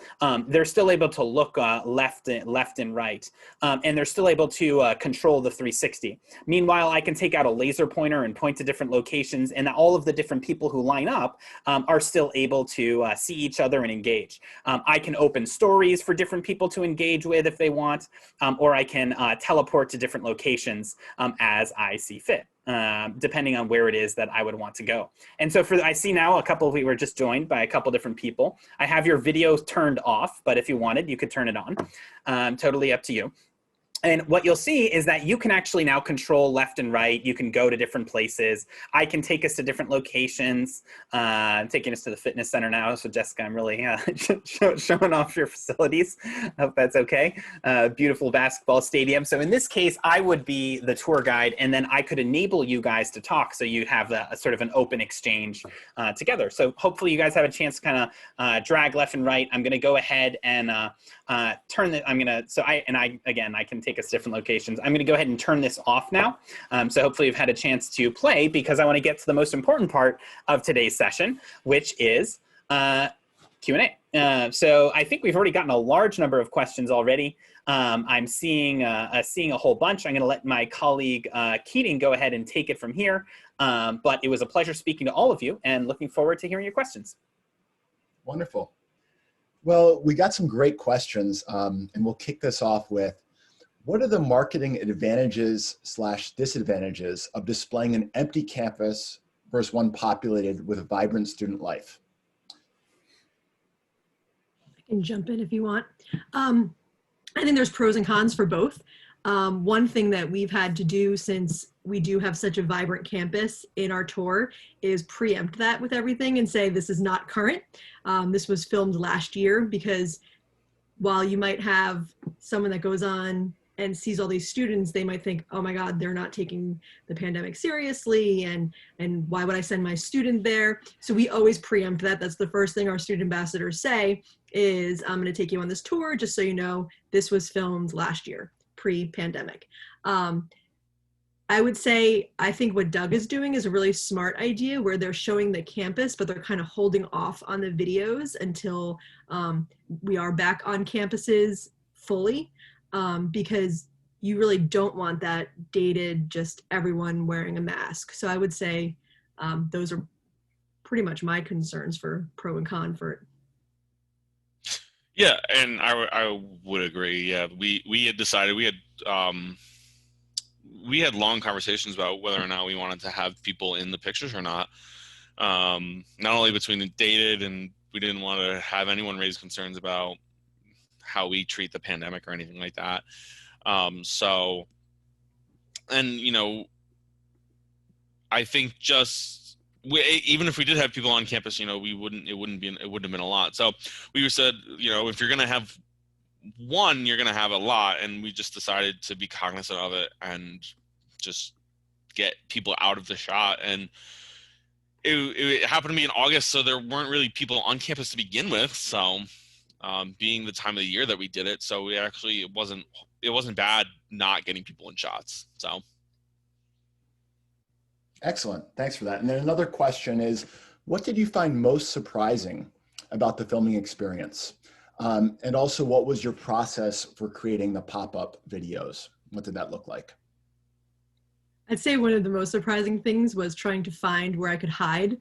They're still able to look left and right, and they're still able to control the 360. Meanwhile, I can take out a laser pointer and point to different locations, and all of the different people who line up are still able to see each other and engage. I can open stories for different people to engage with if they want, or I can teleport to different locations as I see fit. Depending on where it is that I would want to go. And so I see now we were just joined by a couple different people. I have your video turned off, but if you wanted, you could turn it on. Totally up to you. And what you'll see is that you can actually now control left and right. You can go to different places. I can take us to different locations. I'm taking us to the fitness center now. So Jessica, I'm really showing off your facilities. I hope that's okay. Beautiful basketball stadium. So in this case, I would be the tour guide, and then I could enable you guys to talk. So you have a sort of an open exchange together. So hopefully you guys have a chance to kind of drag left and right. I'm going to go ahead and turn the, I can take us to different locations. I'm going to go ahead and turn this off now. So hopefully you've had a chance to play, because I want to get to the most important part of today's session, which is Q&A. So I think we've already gotten a large number of questions already. I'm seeing a whole bunch. I'm going to let my colleague Keating go ahead and take it from here. But it was a pleasure speaking to all of you, and looking forward to hearing your questions. Wonderful. Well, we got some great questions, and we'll kick this off with, what are the marketing advantages / disadvantages of displaying an empty campus versus one populated with a vibrant student life? I can jump in if you want. I think there's pros and cons for both. One thing that we've had to do, since we do have such a vibrant campus in our tour, is preempt that with everything and say this is not current. This was filmed last year, because while you might have someone that goes on and sees all these students, they might think, oh my God, they're not taking the pandemic seriously, and why would I send my student there? So we always preempt that. That's the first thing our student ambassadors say is, I'm gonna take you on this tour, just so you know, this was filmed last year, pre-pandemic. I would say, I think what Doug is doing is a really smart idea, where they're showing the campus, but they're kind of holding off on the videos until we are back on campuses fully. Because you really don't want that dated, just everyone wearing a mask. So I would say those are pretty much my concerns for pro and con for it. Yeah, and I would agree. Yeah, we had decided, we had long conversations about whether or not we wanted to have people in the pictures or not. Not only between the dated, and we didn't want to have anyone raise concerns about how we treat the pandemic or anything like that. So, and you know, I think even if we did have people on campus, you know, it wouldn't have been a lot. So we said, you know, if you're going to have one, you're going to have a lot. And we just decided to be cognizant of it and just get people out of the shot. And it happened to be in August, so there weren't really people on campus to begin with. So being the time of the year that we did it, so we actually, it wasn't bad not getting people in shots. So. Excellent. Thanks for that. And then another question is, what did you find most surprising about the filming experience? And also, what was your process for creating the pop-up videos? What did that look like? I'd say one of the most surprising things was trying to find where I could hide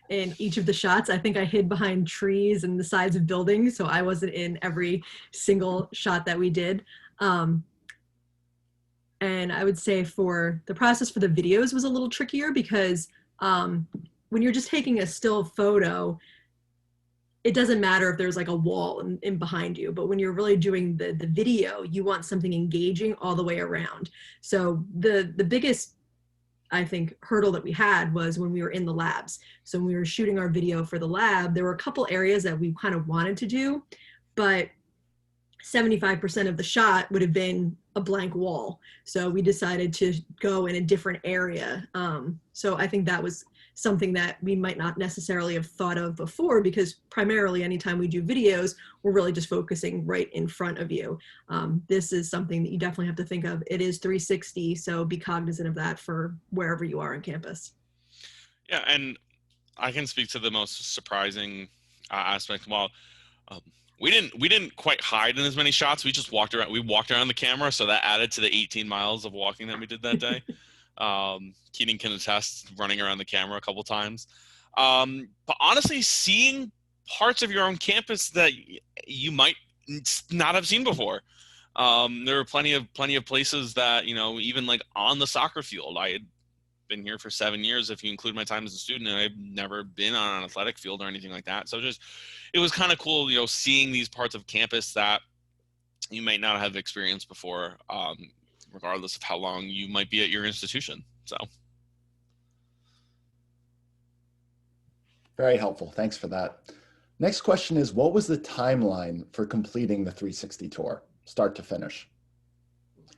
in each of the shots. I think I hid behind trees and the sides of buildings, so I wasn't in every single shot that we did. And I would say for the process for the videos was a little trickier, because when you're just taking a still photo, it doesn't matter if there's like a wall in behind you, but when you're really doing the video, you want something engaging all the way around. So the biggest, I think, hurdle that we had was when we were in the labs. So when we were shooting our video for the lab, there were a couple areas that we kind of wanted to do, but 75% of the shot would have been a blank wall. So we decided to go in a different area. So I think that was something that we might not necessarily have thought of before, because primarily anytime we do videos, we're really just focusing right in front of you. This is something that you definitely have to think of. It is 360, so be cognizant of that for wherever you are on campus. Yeah, and I can speak to the most surprising aspect. Well, we didn't quite hide in as many shots. We just walked around. We walked around the camera, so that added to the 18 miles of walking that we did that day. Keating can attest, running around the camera a couple times. But honestly, seeing parts of your own campus that you might not have seen before. There were plenty of places that, you know, even like on the soccer field. I had been here for 7 years, if you include my time as a student, and I've never been on an athletic field or anything like that. So just, it was kind of cool, you know, seeing these parts of campus that you might not have experienced before, regardless of how long you might be at your institution. So. Very helpful. Thanks for that. Next question is, what was the timeline for completing the 360 tour, start to finish?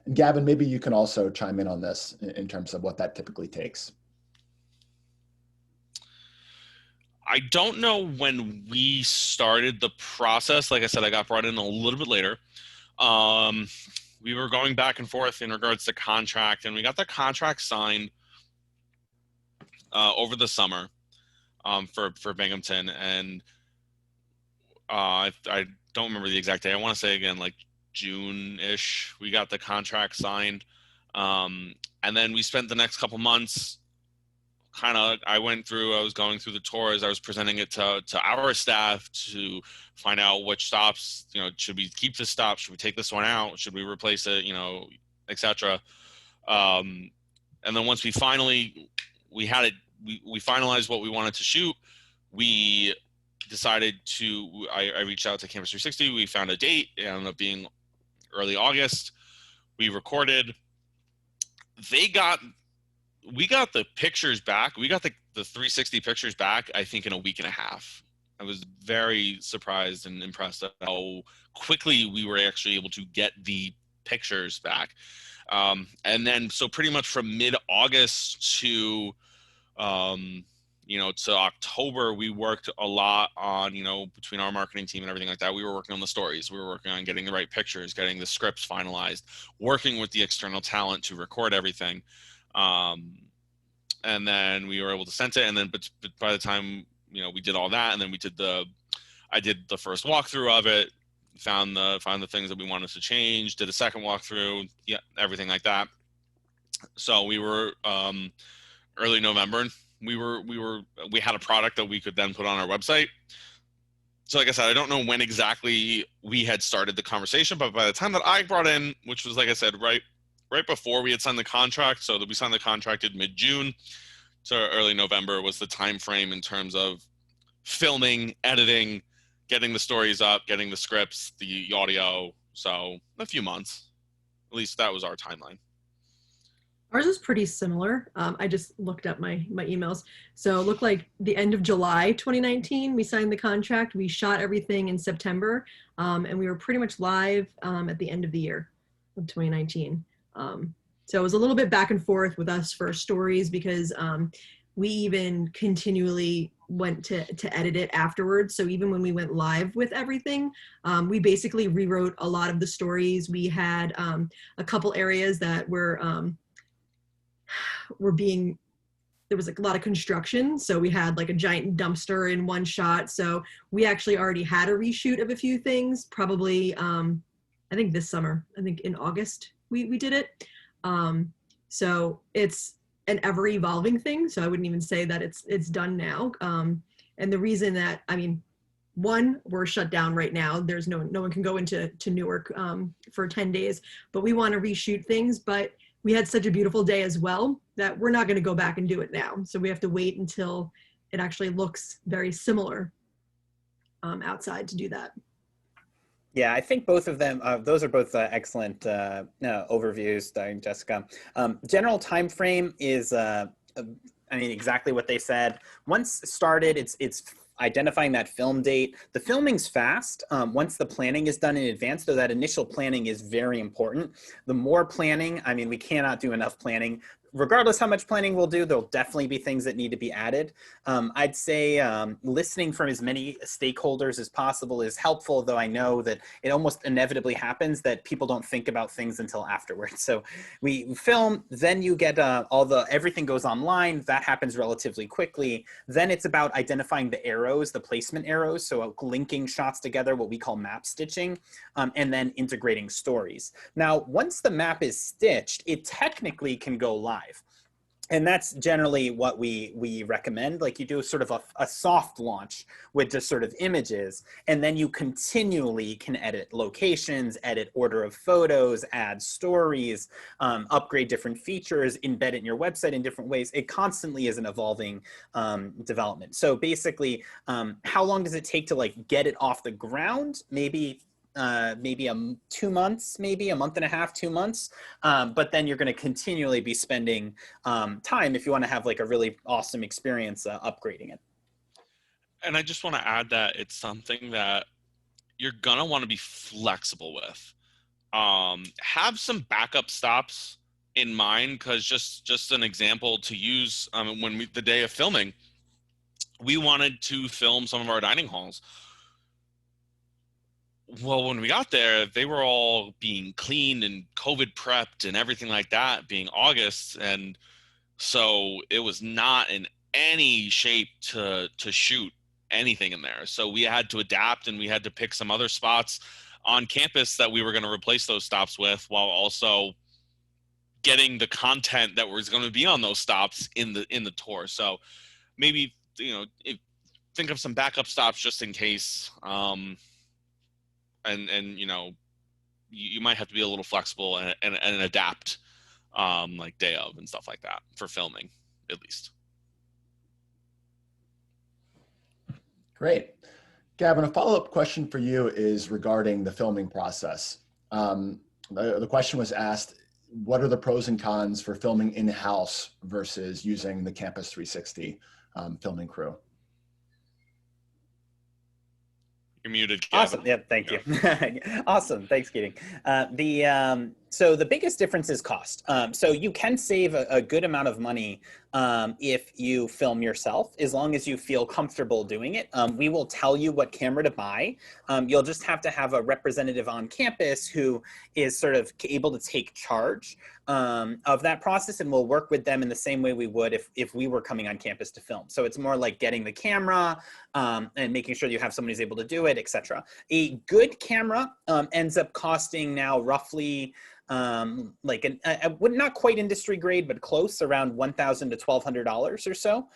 And Gavin, maybe you can also chime in on this in terms of what that typically takes. I don't know when we started the process. Like I said, I got brought in a little bit later. We were going back and forth in regards to contract, and we got the contract signed over the summer for Binghamton. And I don't remember the exact day. I want to say again, like June-ish, we got the contract signed. And then we spent the next couple months I was going through the tours. I was presenting it to our staff to find out which stops, you know, should we keep this stop? Should we take this one out? Should we replace it? You know, etc. And then once we finally, we finalized what we wanted to shoot, we decided I reached out to Campus 360. We found a date. It ended up being early August. We recorded. We got the pictures back. We got the 360 pictures back, I think, in a week and a half. I was very surprised and impressed at how quickly we were actually able to get the pictures back. And then, so pretty much from mid-August to, to October, we worked a lot on, between our marketing team and everything like that, we were working on the stories. We were working on getting the right pictures, getting the scripts finalized, working with the external talent to record everything. And then we were able to send it. And then, but by the time, we did all that, and then I did the first walkthrough of it, found the things that we wanted to change, did a second walkthrough, everything like that. So we were, early November, we had a product that we could then put on our website. So like I said, I don't know when exactly we had started the conversation, but by the time that I brought in, which was, like I said, right before we had signed the contract, so that we signed the contract in mid-June to early November was the time frame in terms of filming, editing, getting the stories up, getting the scripts, the audio. So a few months, at least that was our timeline. Ours is pretty similar. I just looked up my emails. So it looked like the end of July 2019, we signed the contract. We shot everything in September, and we were pretty much live at the end of the year of 2019. So it was a little bit back and forth with us for stories, because we even continually went to edit it afterwards. So even when we went live with everything, we basically rewrote a lot of the stories. We had a couple areas that were there was like a lot of construction. So we had like a giant dumpster in one shot. So we actually already had a reshoot of a few things, probably, I think this summer, I think in August, we did it. So it's an ever evolving thing. So I wouldn't even say that it's done now. And the reason that, one, we're shut down right now. There's no one can go into Newark for 10 days, but we want to reshoot things. But we had such a beautiful day as well that we're not going to go back and do it now. So we have to wait until it actually looks very similar outside to do that. Yeah, I think both of them, those are both excellent overviews, Jessica. General time frame is, I mean, exactly what they said. Once started, it's identifying that film date. The filming's fast. Once the planning is done in advance, though that initial planning is very important. The more planning, I mean, we cannot do enough planning. Regardless how much planning we'll do, there'll definitely be things that need to be added. I'd say listening from as many stakeholders as possible is helpful, though I know that it almost inevitably happens that people don't think about things until afterwards. So we film, then you get everything goes online. That happens relatively quickly. Then it's about identifying the arrows, the placement arrows. So linking shots together, what we call map stitching, and then integrating stories. Now, once the map is stitched, it technically can go live. And that's generally what we recommend. Like you do sort of a soft launch with just sort of images, and then you continually can edit locations, edit order of photos, add stories, upgrade different features, embed it in your website in different ways. It constantly is an evolving development. So basically, how long does it take to like get it off the ground? Maybe 2 months, maybe a month and a half, 2 months. But then you're going to continually be spending time if you want to have like a really awesome experience upgrading it. And I just want to add that it's something that you're going to want to be flexible with. Have some backup stops in mind, because just an example to use, the day of filming, we wanted to film some of our dining halls. Well, when we got there, they were all being cleaned and COVID prepped and everything like that, being August. And so it was not in any shape to shoot anything in there. So we had to adapt, and we had to pick some other spots on campus that we were going to replace those stops with, while also getting the content that was going to be on those stops in the tour. So maybe, think of some backup stops just in case. And you might have to be a little flexible and adapt, like day of and stuff like that for filming, at least. Great. Gavin, a follow-up question for you is regarding the filming process. The question was asked, what are the pros and cons for filming in-house versus using the Campus 360 filming crew? You're muted, Gavin. Awesome. Yeah, thank you. Awesome. Thanks, Keating. So the biggest difference is cost. So you can save a good amount of money if you film yourself, as long as you feel comfortable doing it. We will tell you what camera to buy. You'll just have to have a representative on campus who is sort of able to take charge of that process, and we'll work with them in the same way we would if we were coming on campus to film. So it's more like getting the camera and making sure you have someone who's able to do it, etc. A good camera ends up costing now roughly not quite industry grade, but close, around $1,000 to $1,200 or so.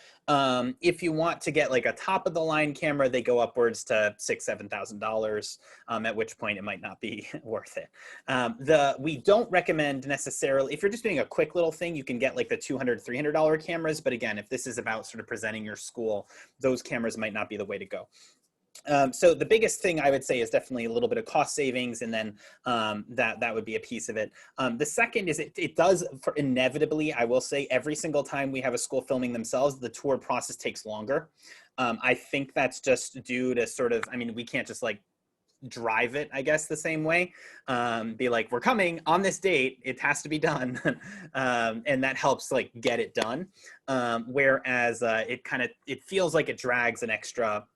If you want to get like a top of the line camera, they go upwards to $6,000, $7,000, at which point it might not be worth it. We don't recommend necessarily, if you're just doing a quick little thing, you can get like the $200, $300 cameras. But again, if this is about sort of presenting your school, those cameras might not be the way to go. So the biggest thing I would say is definitely a little bit of cost savings, and then that would be a piece of it. The second is it does, for inevitably, I will say, every single time we have a school filming themselves, the tour process takes longer. I think that's just due to sort of, I mean, we can't just like drive it, I guess, the same way. Be like, we're coming on this date, it has to be done. And that helps like get it done. Whereas it feels like it drags an extra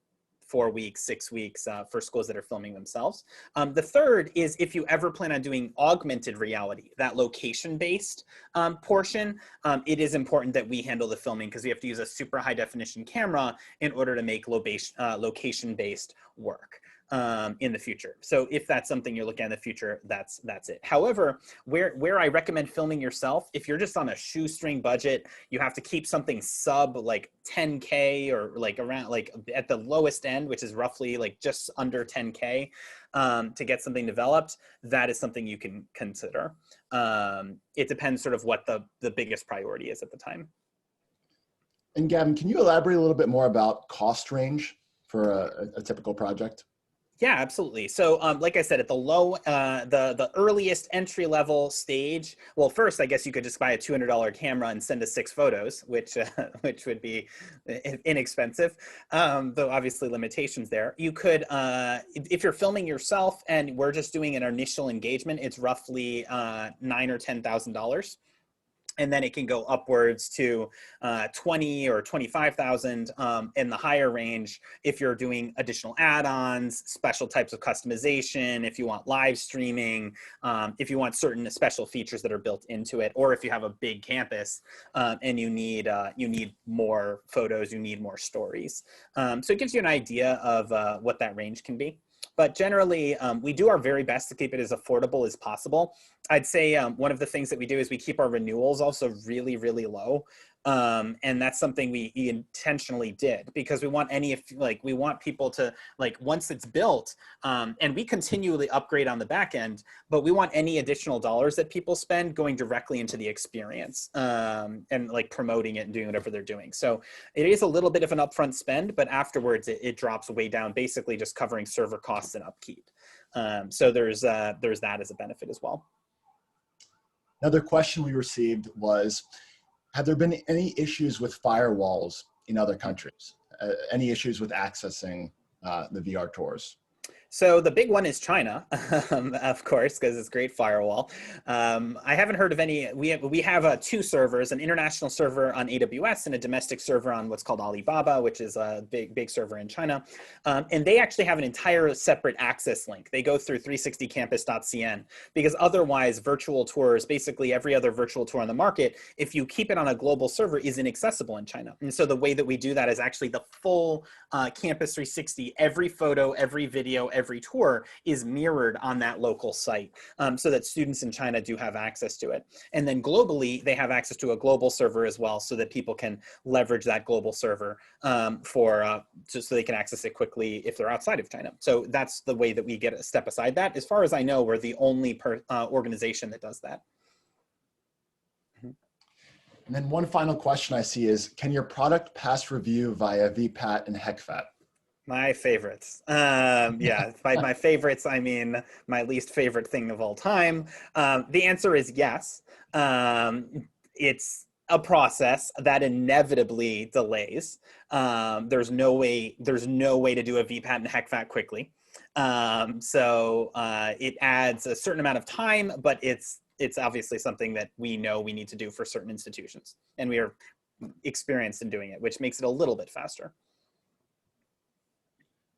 4 weeks, 6 weeks for schools that are filming themselves. The third is if you ever plan on doing augmented reality, that location-based portion, it is important that we handle the filming, because we have to use a super high definition camera in order to make location-based work in the future. So if that's something you're looking at in the future, that's it. However, where I recommend filming yourself, if you're just on a shoestring budget, you have to keep something sub like 10K or like around like at the lowest end, which is roughly like just under 10K to get something developed, that is something you can consider. It depends sort of what the biggest priority is at the time. And Gavin, can you elaborate a little bit more about cost range for a typical project? Yeah, absolutely. So, like I said, at the the earliest entry level stage, well, first, I guess you could just buy a $200 camera and send us 6 photos, which which would be inexpensive, though obviously limitations there. You could, if you're filming yourself and we're just doing an initial engagement, it's roughly $9,000 or $10,000. And then it can go upwards to 20 or 25,000 in the higher range if you're doing additional add-ons, special types of customization, if you want live streaming, if you want certain special features that are built into it, or if you have a big campus and you need more photos, you need more stories. So it gives you an idea of what that range can be. But generally, we do our very best to keep it as affordable as possible. I'd say one of the things that we do is we keep our renewals also really, really low. And that's something we intentionally did because we want we want people to, once it's built, and we continually upgrade on the back end, but we want any additional dollars that people spend going directly into the experience and promoting it and doing whatever they're doing. So it is a little bit of an upfront spend, but afterwards it drops way down, basically just covering server costs and upkeep. So there's that as a benefit as well. Another question we received was, have there been any issues with firewalls in other countries? Any issues with accessing the VR tours? So the big one is China, of course, because it's a great firewall. I haven't heard of any. We have 2 servers, an international server on AWS and a domestic server on what's called Alibaba, which is a big server in China. And they actually have an entire separate access link. They go through 360campus.cn because otherwise virtual tours, basically every other virtual tour on the market, if you keep it on a global server, is inaccessible in China. And so the way that we do that is actually the full Campus 360, every photo, every video, every tour is mirrored on that local site so that students in China do have access to it. And then globally, they have access to a global server as well so that people can leverage that global server just so they can access it quickly if they're outside of China. So that's the way that we get a step aside that. As far as I know, we're the only organization that does that. And then one final question I see is, can your product pass review via VPAT and HECFAT? My favorites. Yeah, by my favorites, I mean my least favorite thing of all time. The answer is yes. It's a process that inevitably delays. There's no way to do a VPAT and HECFAT quickly. So it adds a certain amount of time, but it's obviously something that we know we need to do for certain institutions, and we are experienced in doing it, which makes it a little bit faster.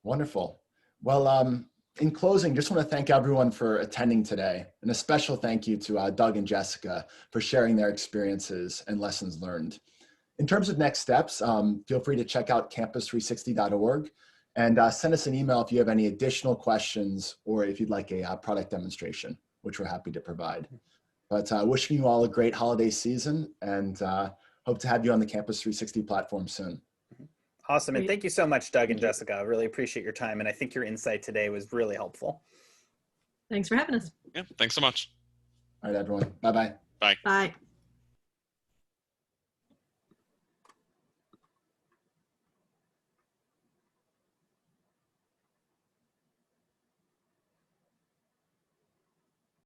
Wonderful. Well, in closing, just want to thank everyone for attending today, and a special thank you to Doug and Jessica for sharing their experiences and lessons learned. In terms of next steps, feel free to check out campus360.org and send us an email if you have any additional questions or if you'd like a product demonstration, which we're happy to provide. But wishing you all a great holiday season, and hope to have you on the Campus 360 platform soon. Awesome. And thank you so much, Doug and Jessica. I really appreciate your time. And I think your insight today was really helpful. Thanks for having us. Yeah, thanks so much. All right, everyone. Bye-bye. Bye. Bye.